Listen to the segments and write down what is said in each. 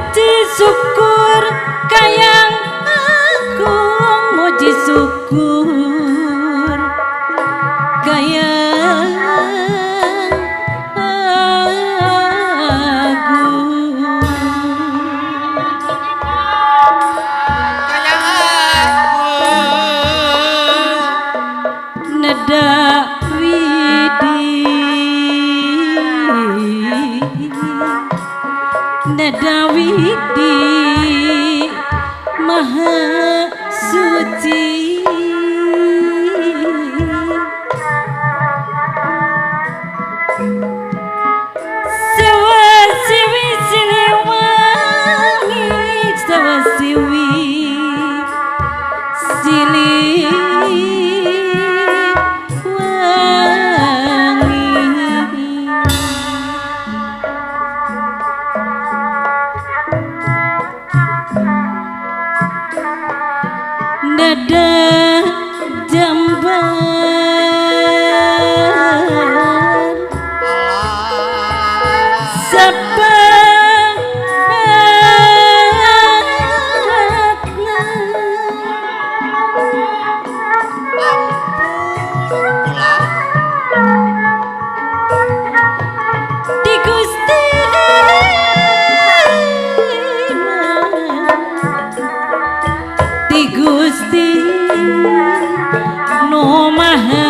muji syukur kayang agung muji syukur kayang agung nada widi nada widi maha suci sewa siwi siliwangi sewa siwi nada jamban sapatna di Gusti di Gusti no maha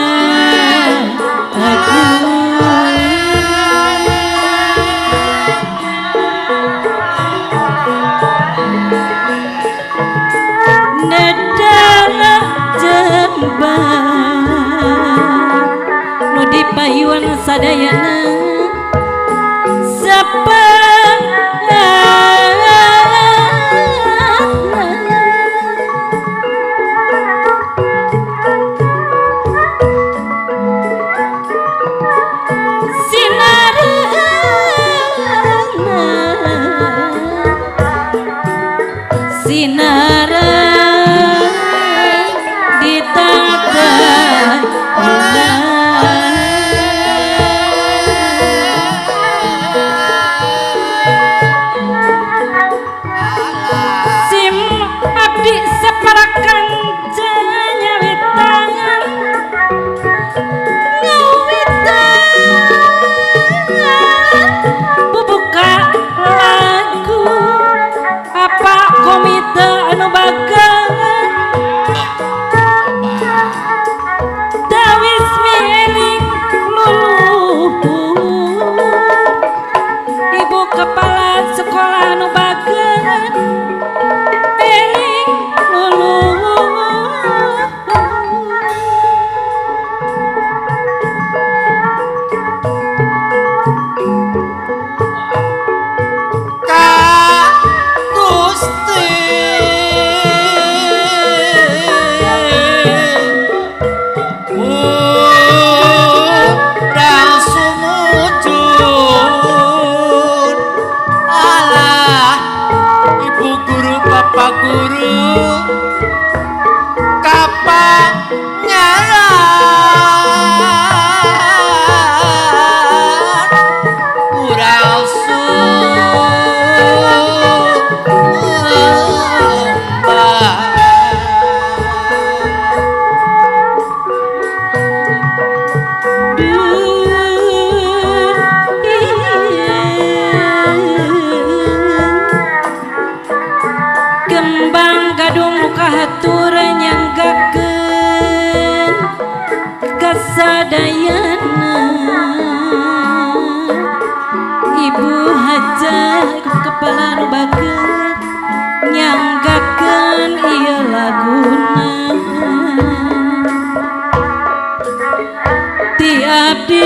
nada jamban no di payuan sadayana sinarang di tata sim abdi separakan janyawitan ngawitan bubuka lagu apa komite anu bagan dawis milik luluhur ibu kepala sekolah anu bagan eling luluhur kembang gadung muka hatur nyanggakeun kasadayana ibu hajah kepala nu bageun nyanggakeun ieu laguna ti abdi